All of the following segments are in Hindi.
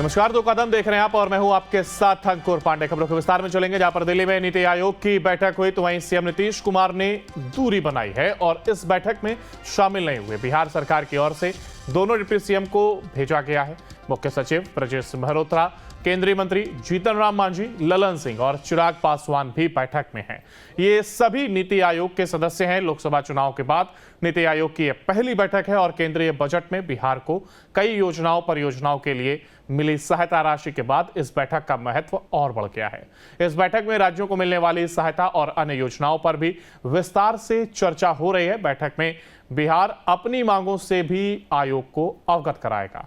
नमस्कार, दो कदम देख रहे हैं आप और मैं हूं आपके साथ अंकुर पांडे। खबरों के विस्तार में चलेंगे। जहां पर दिल्ली में नीति आयोग की बैठक हुई तो वहीं सीएम नीतीश कुमार ने दूरी बनाई है और इस बैठक में शामिल नहीं हुए। बिहार सरकार की ओर से दोनों डिप्टी सीएम को भेजा गया है। मुख्य सचिव ब्रजेश मेहरोत्रा, केंद्रीय मंत्री जीतन राम मांझी, ललन सिंह और चिराग पासवान भी बैठक में हैं। ये सभी नीति आयोग के सदस्य हैं। लोकसभा चुनाव के बाद नीति आयोग की यह पहली बैठक है और केंद्रीय बजट में बिहार को कई योजनाओं परियोजनाओं के लिए मिली सहायता राशि के बाद इस बैठक का महत्व और बढ़ गया है। इस बैठक में राज्यों को मिलने वाली सहायता और अन्य योजनाओं पर भी विस्तार से चर्चा हो रही है। बैठक में बिहार अपनी मांगों से भी आयोग को अवगत कराएगा।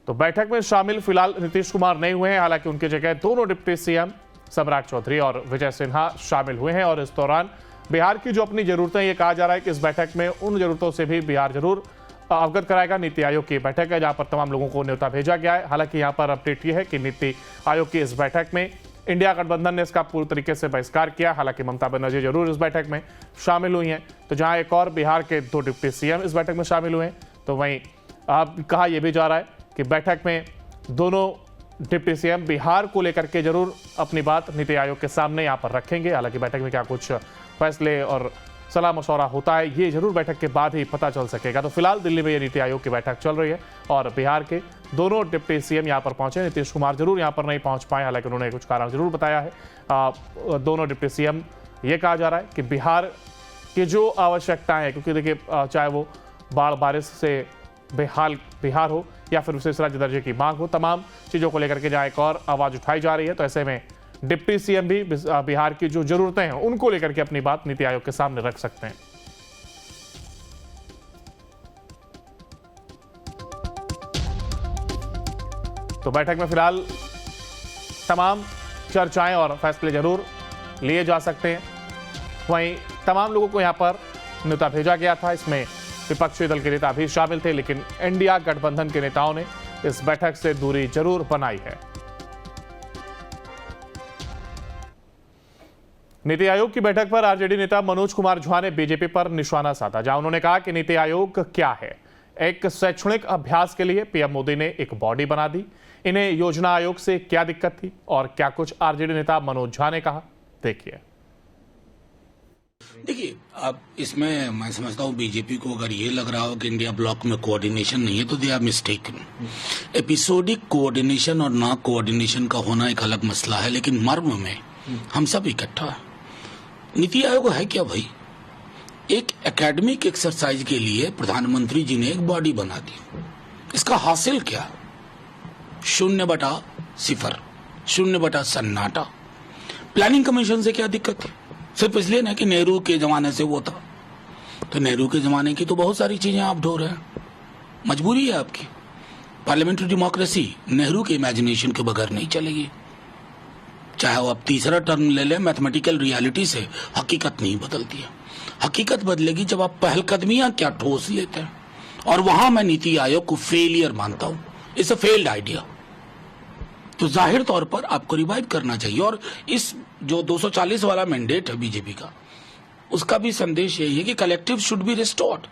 तो बैठक में शामिल फिलहाल नीतीश कुमार नहीं हुए हैं। हालांकि उनकी जगह दोनों डिप्टी सीएम सम्राट चौधरी और विजय सिन्हा शामिल हुए हैं और इस दौरान बिहार की जो अपनी जरूरतें, ये कहा जा रहा है कि इस बैठक में उन जरूरतों से भी बिहार जरूर अवगत कराएगा। नीति आयोग की बैठक है जहां पर तमाम लोगों को न्योता भेजा गया है। हालांकि यहां पर अपडेट यह है कि नीति आयोग की इस बैठक में इंडिया गठबंधन ने इसका पूरी तरीके से बहिष्कार किया। हालांकि ममता बनर्जी जरूर इस बैठक में शामिल हुई हैं। तो जहां एक और बिहार के दो डिप्टी सीएम इस बैठक में शामिल हुए हैं, तो वहीं कहा यह भी जा रहा है कि बैठक में दोनों डिप्टी सीएम बिहार को लेकर के जरूर अपनी बात नीति आयोग के सामने यहां पर रखेंगे। हालांकि बैठक में क्या कुछ फैसले और सलाह मशवरा होता है, ये जरूर बैठक के बाद ही पता चल सकेगा। तो फिलहाल दिल्ली में ये नीति आयोग की बैठक चल रही है और बिहार के दोनों डिप्टी सीएम यहां पर पहुंचे। नीतीश कुमार जरूर यहां पर नहीं पहुंच पाए, हालांकि उन्होंने कुछ कारण जरूर बताया है। दोनों डिप्टी सीएम, ये कहा जा रहा है कि बिहार की जो आवश्यकताएं हैं, क्योंकि देखिए चाहे वो बाढ़ बारिश से बेहाल बिहार हो या फिर विशेष राज्य दर्जे की मांग हो, तमाम चीजों को लेकर के जहां एक और आवाज उठाई जा रही है। तो ऐसे में डिप्टी सीएम भी बिहार की जो जरूरतें हैं उनको लेकर के अपनी बात नीति आयोग के सामने रख सकते हैं। तो बैठक में फिलहाल तमाम चर्चाएं और फैसले जरूर लिए जा सकते हैं। वहीं तमाम लोगों को यहां पर न्योता भेजा गया था। इसमें विपक्षी दल के नेता भी शामिल थे, लेकिन इंडिया गठबंधन के नेताओं ने इस बैठक से दूरी जरूर बनाई है। नीति आयोग की बैठक पर आरजेडी नेता मनोज कुमार झा ने बीजेपी पर निशाना साधा, जहां उन्होंने कहा कि नीति आयोग क्या है। एक शैक्षणिक अभ्यास के लिए पीएम मोदी ने एक बॉडी बना दी। इन्हें योजना आयोग से क्या दिक्कत थी और क्या कुछ आरजेडी नेता मनोज झा ने कहा, देखिए। देखिए, अब इसमें मैं समझता हूँ बीजेपी को अगर ये लग रहा हो कि इंडिया ब्लॉक में कोऑर्डिनेशन नहीं है तो they are mistaken. Episodic coordination और ना कोऑर्डिनेशन का होना एक अलग मसला है, लेकिन मर्म में हम सब इकट्ठा है। नीति आयोग है क्या भाई? एक एकेडमिक एक्सरसाइज के लिए प्रधानमंत्री जी ने एक बॉडी बना दी। इसका हासिल क्या? 0/0, 0/सन्नाटा। प्लानिंग कमीशन से क्या दिक्कत है? सिर्फ इसलिए ना कि नेहरू के जमाने से वो था, तो नेहरू के जमाने की तो बहुत सारी चीजें आप ढो रहे हैं। मजबूरी है आपकी। पार्लियामेंट्री डेमोक्रेसी नेहरू के इमेजिनेशन के बगैर नहीं चलेगी। चाहे वो आप तीसरा टर्म ले लें, मैथमेटिकल रियलिटी से हकीकत नहीं बदलती है। हकीकत बदलेगी जब आप पहलकदमियां क्या ठोस लेते हैं, और वहां मैं नीति आयोग को फेलियर मानता हूं। It's a failed idea. तो जाहिर तौर पर आपको रिवाइव करना चाहिए। और इस जो 240 वाला मैंडेट है बीजेपी का, उसका भी संदेश यही है कि कलेक्टिव शुड बी रिस्टोर्ड।